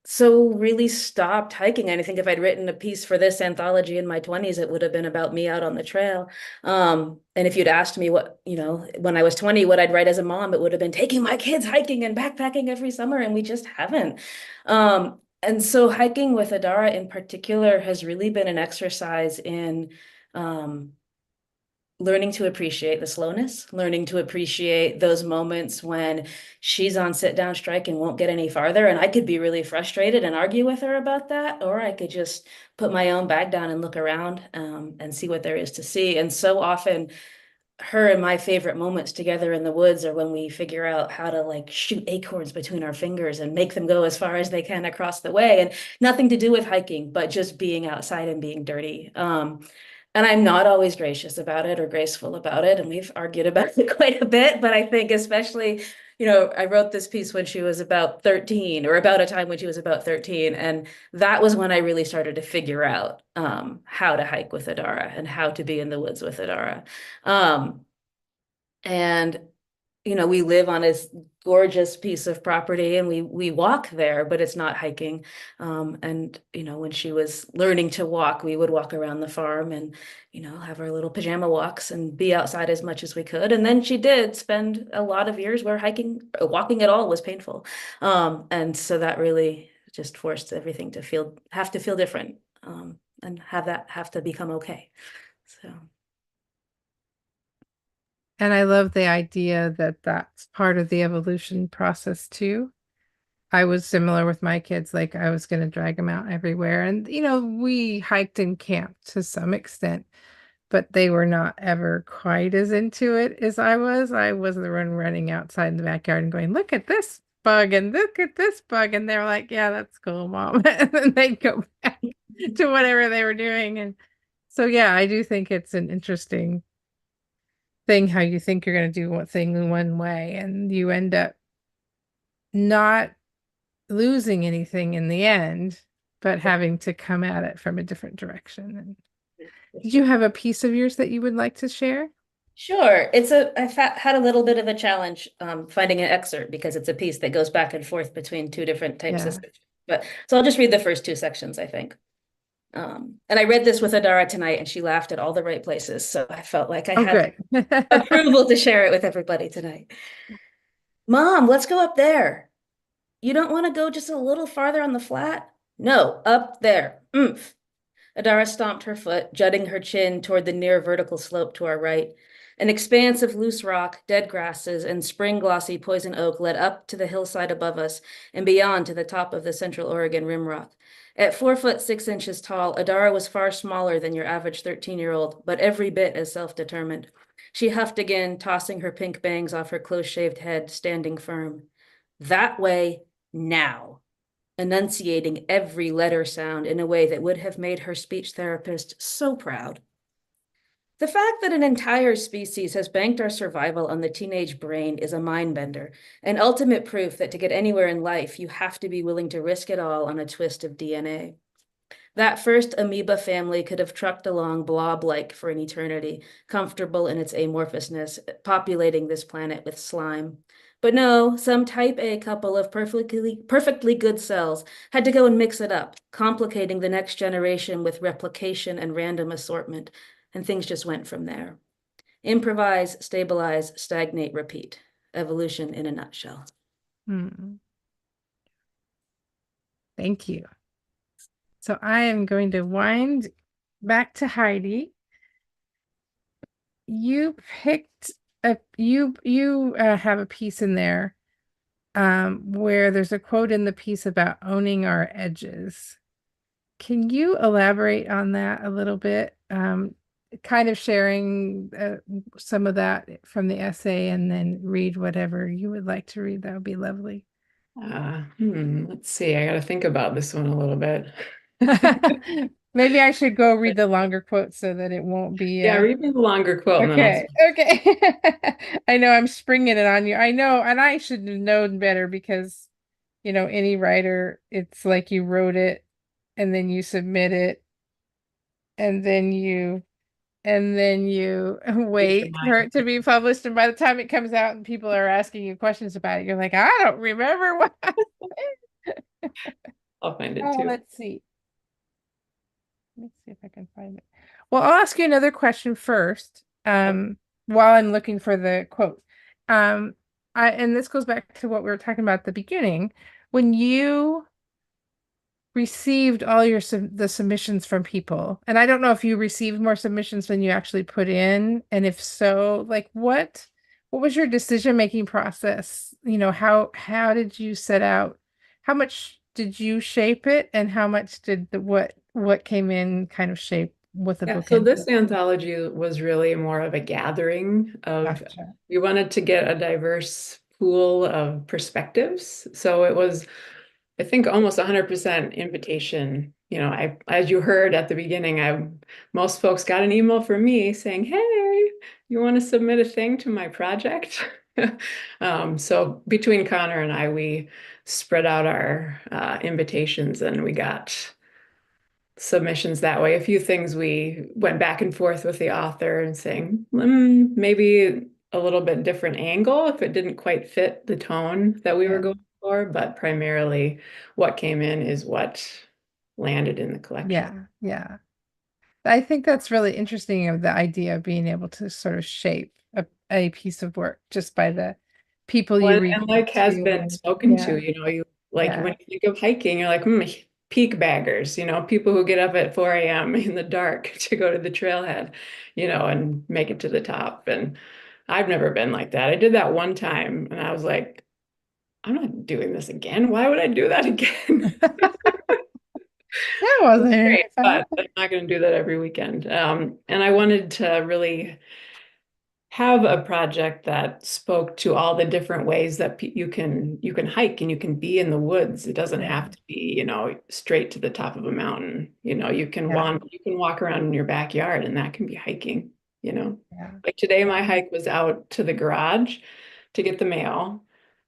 so really stopped hiking. And I think if I'd written a piece for this anthology in my 20s, it would have been about me out on the trail. And if you'd asked me what, when I was 20, what I'd write as a mom, it would have been taking my kids hiking and backpacking every summer, and we just haven't. And so hiking with Adara in particular has really been an exercise in learning to appreciate the slowness, learning to appreciate those moments when she's on sit down strike and won't get any farther. And I could be really frustrated and argue with her about that, or I could just put my own bag down and look around, and see what there is to see. And so often her and my favorite moments together in the woods are when we figure out how to like shoot acorns between our fingers and make them go as far as they can across the way. And nothing to do with hiking, but just being outside and being dirty. And I'm not always gracious about it or graceful about it. And we've argued about it quite a bit. But I think especially, I wrote this piece when she was about 13, or about a time when she was about 13. And that was when I really started to figure out how to hike with Adara and how to be in the woods with Adara. And we live on this gorgeous piece of property, and we walk there, but it's not hiking. And when she was learning to walk, we would walk around the farm and have our little pajama walks and be outside as much as we could. And then she did spend a lot of years where walking at all was painful. And so that really just forced everything to have to feel different, and have to become okay. So. And I love the idea that that's part of the evolution process too. I was similar with my kids, like I was going to drag them out everywhere. And, we hiked and camped to some extent, but they were not ever quite as into it as I was. I was the one running outside in the backyard and going, look at this bug and look at this bug. And they're like, yeah, that's cool, Mom. And then they'd go back to whatever they were doing. And so, yeah, I do think it's an interesting thing how you think you're going to do one thing in one way and you end up not losing anything in the end, but having to come at it from a different direction. And did you have a piece of yours that you would like to share? Sure. I've had a little bit of a challenge finding an excerpt, because it's a piece that goes back and forth between two different types of sections. But so I'll just read the first two sections, I think. And I read this with Adara tonight, and she laughed at all the right places. So I felt like I had approval to share it with everybody tonight. Mom, let's go up there. You don't want to go just a little farther on the flat? No, up there. Oomph. Adara stomped her foot, jutting her chin toward the near vertical slope to our right. An expanse of loose rock, dead grasses, and spring-glossy poison oak led up to the hillside above us and beyond to the top of the Central Oregon rim rock. At 4'6" tall, Adara was far smaller than your average 13-year-old, but every bit as self-determined. She huffed again, tossing her pink bangs off her close-shaved head, standing firm. That way, now. Enunciating every letter sound in a way that would have made her speech therapist so proud. The fact that an entire species has banked our survival on the teenage brain is a mind-bender, and ultimate proof that to get anywhere in life, you have to be willing to risk it all on a twist of DNA. That first amoeba family could have trucked along blob-like for an eternity, comfortable in its amorphousness, populating this planet with slime. But no, some type A couple of perfectly good cells had to go and mix it up, complicating the next generation with replication and random assortment, and things just went from there. Improvise, stabilize, stagnate, repeat. Evolution in a nutshell. Thank you. So I am going to wind back to Heidi. You picked you have a piece in there where there's a quote in the piece about owning our edges. Can you elaborate on that a little bit? Kind of sharing some of that from the essay, and then read whatever you would like to read. That would be lovely. Let's see. I got to think about this one a little bit. Maybe I should go read the longer quote so that it won't be. Yeah, read me the longer quote. Okay. Okay. I know I'm springing it on you. I know, and I should have known better because, any writer, it's like you wrote it and then you submit it and then you wait for it to be published. And by the time it comes out and people are asking you questions about it, you're like, I don't remember what. I'll find it too. Let's see. Let me see if I can find it. Well, I'll ask you another question first, while I'm looking for the quote. And this goes back to what we were talking about at the beginning. When you received all the submissions from people, and I don't know if you received more submissions than you actually put in, and if so, like what was your decision-making process? How did you set out? How much did you shape it, and how much did what came in kind of shape with the book? So this anthology was really more of a gathering of, we wanted to get a diverse pool of perspectives. So it was, I think, almost 100% invitation. As you heard at the beginning, most folks got an email from me saying, hey, you want to submit a thing to my project? So between Connor and I, we spread out our invitations, and we got submissions that way. A few things we went back and forth with the author and saying, maybe a little bit different angle if it didn't quite fit the tone that we were going for, but primarily what came in is what landed in the collection. Yeah. I think that's really interesting, of the idea of being able to sort of shape a piece of work just by the people you read. And like has been spoken to, you when you think of hiking, you're like, peak baggers, people who get up at 4 a.m. in the dark to go to the trailhead, and make it to the top. And I've never been like that. I did that one time and I was like, I'm not doing this again. Why would I do that again? That wasn't great, but I'm not going to do that every weekend. And I wanted to really have a project that spoke to all the different ways that you can hike and you can be in the woods. It doesn't have to be, straight to the top of a mountain. You can walk around in your backyard, and that can be hiking, Like today, my hike was out to the garage to get the mail.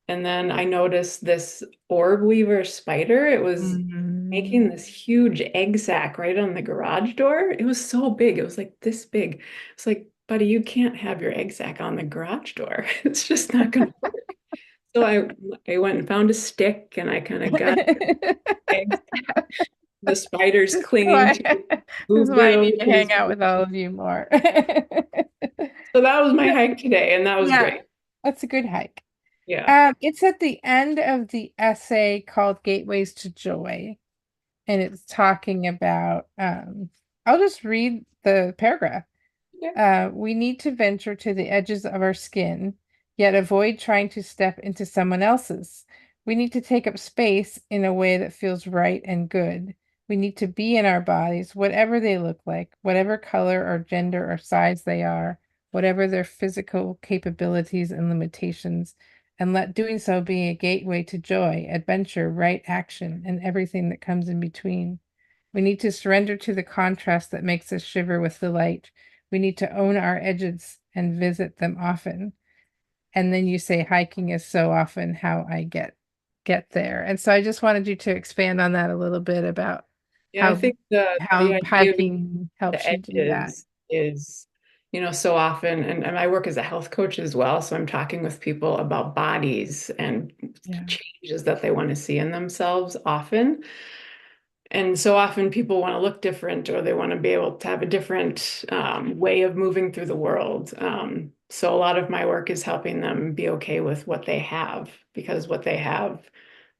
And then I noticed this orb weaver spider. It was making this huge egg sac right on the garage door. It was so big. It was like this big. It's like, buddy, you can't have your egg sac on the garage door. It's just not going to work. So I went and found a stick, and I kind of got the spiders clinging to it. This is why I need to hang out with all of you more. So that was my hike today, and that was great. That's a good hike. Yeah. It's at the end of the essay called Gateways to Joy, and it's talking about, I'll just read the paragraph. We need to venture to the edges of our skin, yet avoid trying to step into someone else's. We need to take up space in a way that feels right and good. We need to be in our bodies, whatever they look like, whatever color or gender or size they are, whatever their physical capabilities and limitations, and let doing so be a gateway to joy, adventure, right action, and everything that comes in between. We need to surrender to the contrast that makes us shiver with delight. We need to own our edges and visit them often. And then you say hiking is so often how I get there. And so I just wanted you to expand on that a little bit about Yeah, I think the idea of hiking the helps you do that. edges is, so often, and I work as a health coach as well, so I'm talking with people about bodies and Yeah. changes that they want to see in themselves often. And so often people want to look different, or they want to be able to have a different way of moving through the world. So a lot of my work is helping them be okay with what they have, because what they have,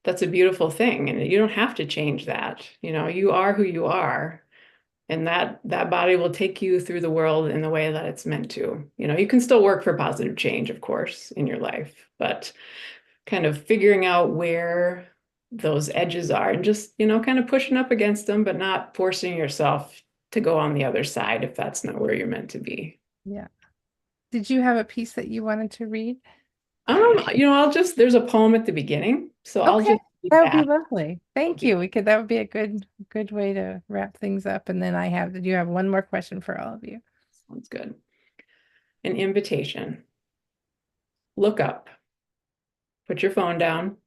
that's a beautiful thing, and you don't have to change that. You are who you are, and that body will take you through the world in the way that it's meant to. You can still work for positive change, of course, in your life, but kind of figuring out where those edges are and just, kind of pushing up against them, but not forcing yourself to go on the other side if that's not where you're meant to be. Yeah. Did you have a piece that you wanted to read? There's a poem at the beginning, so I'll Okay, just read that would be that. lovely. Thank you. That would be a good way to wrap things up. And then did you have one more question for all of you? Sounds good. An invitation. Look up. Put your phone down.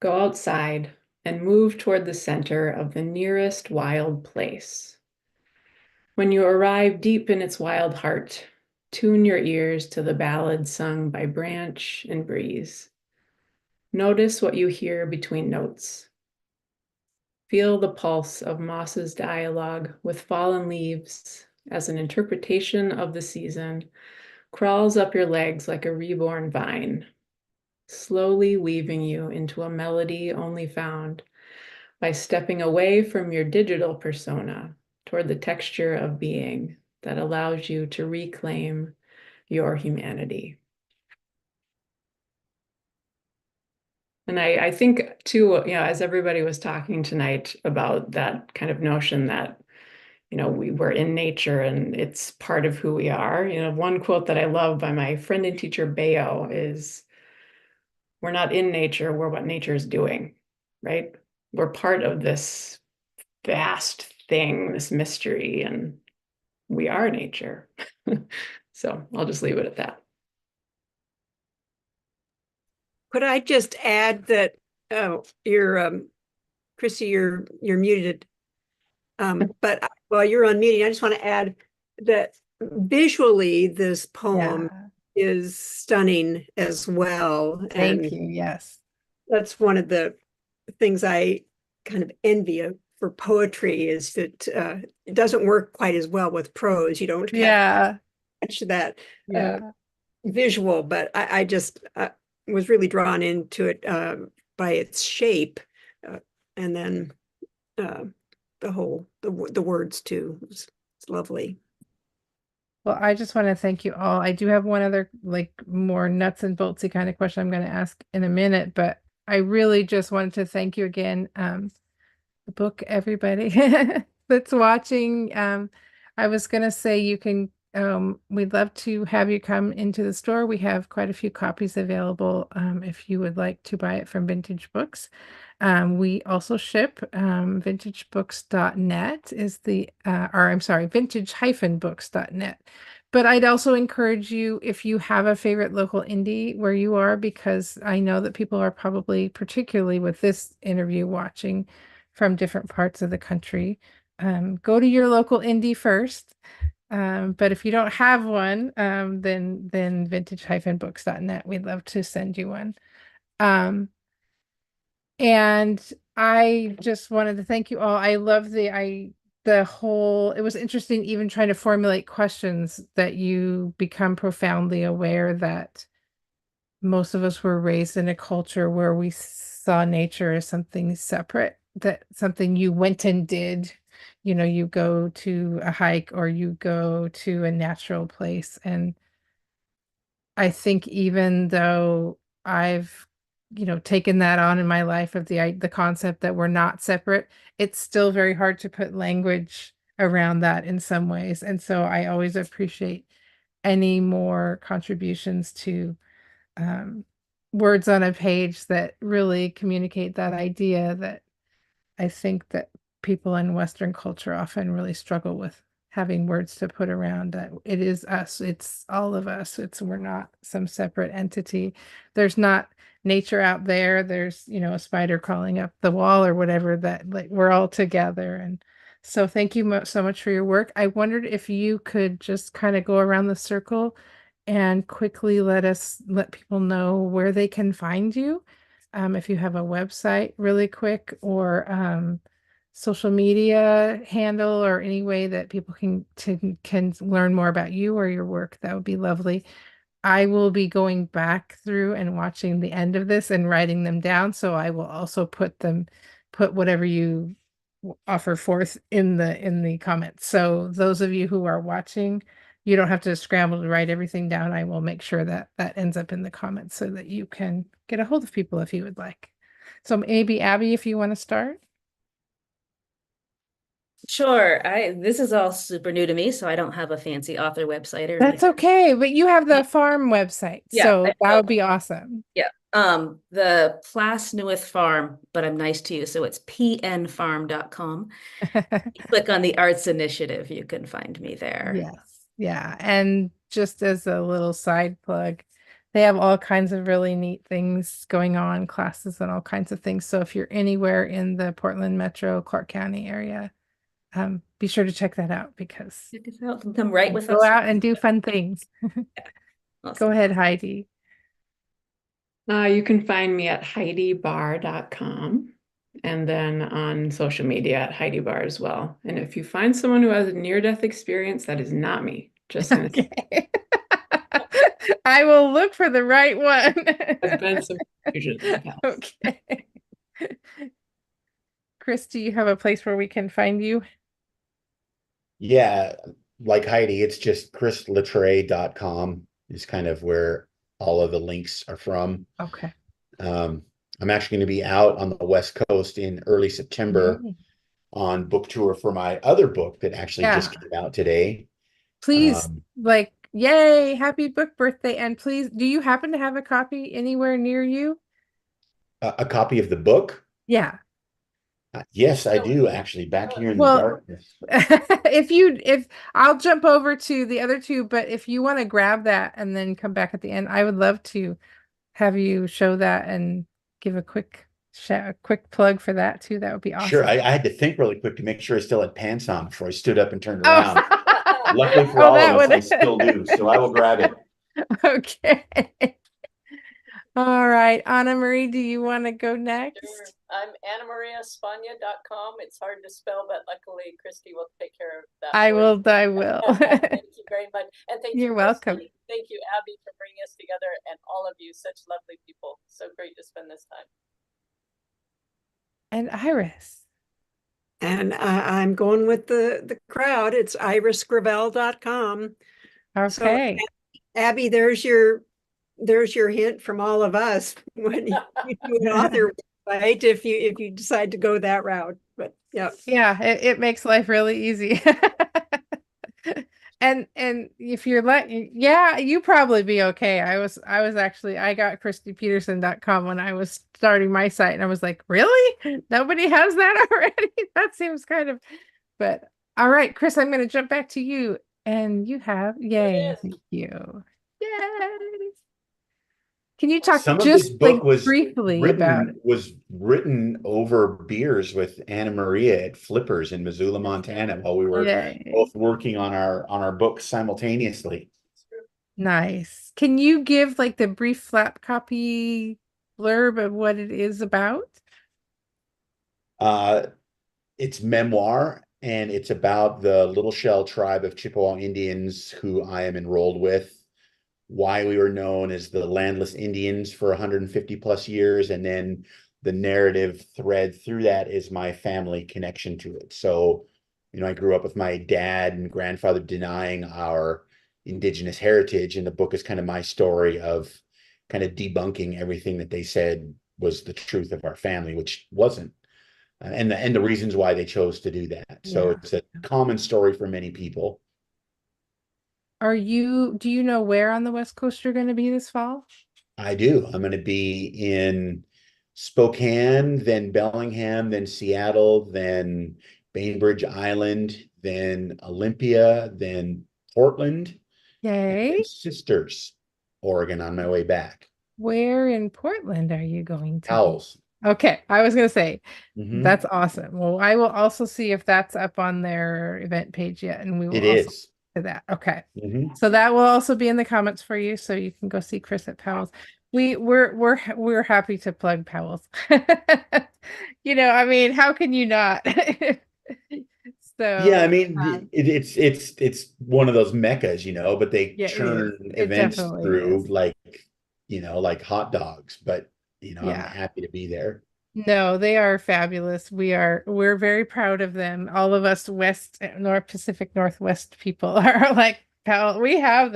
Go outside and move toward the center of the nearest wild place. When you arrive deep in its wild heart, tune your ears to the ballad sung by branch and breeze. Notice what you hear between notes. Feel the pulse of moss's dialogue with fallen leaves as an interpretation of the season crawls up your legs like a reborn vine, slowly weaving you into a melody only found by stepping away from your digital persona toward the texture of being that allows you to reclaim your humanity. And I think too, as everybody was talking tonight about that kind of notion that, we're in nature and it's part of who we are. One quote that I love by my friend and teacher Bayo is, "We're not in nature, we're what nature is doing," right? We're part of this vast thing, this mystery, and we are nature. So I'll just leave it at that. Could I just add that Krissy, you're muted. But while you're unmuting, I just want to add that visually this poem is stunning as well. Thank you. Yes. That's one of the things I kind of envy for poetry, is that it doesn't work quite as well with prose. You don't have that visual, but I just was really drawn into it by its shape, and then the words too. It's lovely. Well, I just want to thank you all. I do have one other more nuts and boltsy kind of question I'm going to ask in a minute, but I really just wanted to thank you again. The book, everybody that's watching. I was going to say we'd love to have you come into the store. We have quite a few copies available if you would like to buy it from Vintage Books. We also ship vintagebooks.net is vintage-books.net. But I'd also encourage you, if you have a favorite local indie where you are, because I know that people are probably, particularly with this interview, watching from different parts of the country, go to your local indie first. But if you don't have one, then vintage-books.net, we'd love to send you one. And I just wanted to thank you all. I love it was interesting even trying to formulate questions that you become profoundly aware that most of us were raised in a culture where we saw nature as something separate, that something you went and did. You go to a hike or you go to a natural place. And I think even though I've taken that on in my life of the concept that we're not separate, it's still very hard to put language around that in some ways. And so I always appreciate any more contributions to words on a page that really communicate that idea that I think that people in Western culture often really struggle with having words to put around that it is us, it's all of us, we're not some separate entity. There's not nature out there. There's, a spider crawling up the wall or whatever, that like we're all together. And so thank you so much for your work. I wondered if you could just kind of go around the circle and quickly let people know where they can find you. If you have a website really quick, or social media handle, or any way that people can learn more about you or your work, that would be lovely. I will be going back through and watching the end of this and writing them down. So I will also put whatever you offer forth in the comments. So those of you who are watching, you don't have to scramble to write everything down. I will make sure that that ends up in the comments so that you can get a hold of people if you would like. So maybe Abby, if you want to start. Sure. This is all super new to me, so I don't have a fancy author website or That's anything. okay, but you have the farm website, Yeah, so that would be awesome. Yeah. The Plas Newydd Farm, but I'm nice to you, so it's pnfarm.com. Click on the Arts Initiative, you can find me there. Yes. Yeah. And just as a little side plug, they have all kinds of really neat things going on, classes and all kinds of things. So if you're anywhere in the Portland Metro, Clark County area, be sure to check that out, because Check us out and come right with us. go out and do fun things. Awesome. Go ahead, Heidi. You can find me at HeidiBarr.com, and then on social media at Heidi Barr as well. And if you find someone who has a near-death experience, that is not me. Just gonna say, Okay. I will look for the right one. there's been some confusion in the past. Okay. Chris, do you have a place where we can find you? Yeah, like Heidi, it's just chrislatre.com is kind of where all of the links are from. Okay. I'm actually going to be out on the West Coast in early September Yay. on book tour for my other book that actually just came out today. Please, yay, happy book birthday. And please, do you happen to have a copy anywhere near you? A copy of the book? Yeah. Yes, I do, actually, back here in the darkness. if I'll jump over to the other two, but if you want to grab that and then come back at the end, I would love to have you show that and give a quick plug for that too. That would be awesome. Sure, I had to think really quick to make sure I still had pants on before I stood up and turned around. Luckily for all of us, I still do, so I will grab it. Okay. All right, Anna Marie, do you want to go next? Sure. I'm AnnaMariaSpagna.com. It's hard to spell, but luckily Christy will take care of that. I will. Thank you very much. And thank you. You're welcome. Christy. Thank you, Abby, for bringing us together, and all of you, such lovely people. So great to spend this time. And Iris. And I'm going with the crowd. It's irisgraville.com. Okay. So, Abby, there's your hint from all of us when you do an author website, if you decide to go that route. But yeah. Yeah, it makes life really easy. And if you're you probably be okay. I got christypeterson.com when I was starting my site, and I was like, really? Nobody has that already? That seems kind of, but all right, Chris, I'm going to jump back to you, and you have, yay, thank you. Yay. Can you talk Some of just this book was briefly about it? Was written over beers with Anna Maria at Flippers in Missoula, Montana, while we were both working on our books simultaneously. Nice. Can you give like the brief flap copy blurb of what it is about? It's memoir, and it's about the Little Shell tribe of Chippewa Indians who I am enrolled with, why we were known as the landless Indians for 150 plus years, and then the narrative thread through that is my family connection to it. So, I grew up with my dad and grandfather denying our indigenous heritage, and the book is kind of my story of kind of debunking everything that they said was the truth of our family, which wasn't, and the reasons why they chose to do that. So it's a common story for many people. Do you know where on the West Coast you're going to be this fall? I do. I'm going to be in Spokane, then Bellingham, then Seattle, then Bainbridge Island, then Olympia, then Portland. Yay. And Sisters, Oregon on my way back. Where in Portland are you going to be? Owls. Okay, I was going to say Mhm. that's awesome. Well, I will also see if that's up on their event page yet, and we will It also is. to that. Okay. Mhm. So that will also be in the comments for you, so you can go see Chris at Powell's. We're happy to plug Powell's. I mean, how can you not? Yeah, I So mean, it's one of those meccas, but they yeah, it is. churn It events definitely through is. like hot dogs, but I'm Yeah. happy to be there. No, they are fabulous. We're very proud of them. All of us North Pacific Northwest people are like, how we have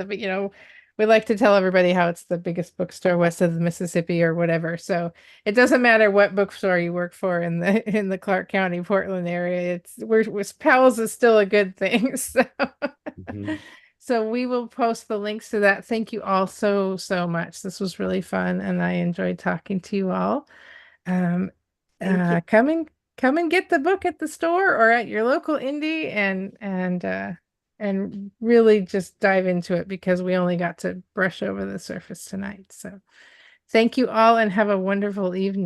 we like to tell everybody how it's the biggest bookstore west of the Mississippi or whatever. So it doesn't matter what bookstore you work for in the Clark County, Portland area. Powell's is still a good thing. So Mhm. so we will post the links to that. Thank you all so, so much. This was really fun and I enjoyed talking to you all. Um, Thank you. come and get the book at the store or at your local indie and really just dive into it because we only got to brush over the surface tonight. So thank you all and have a wonderful evening.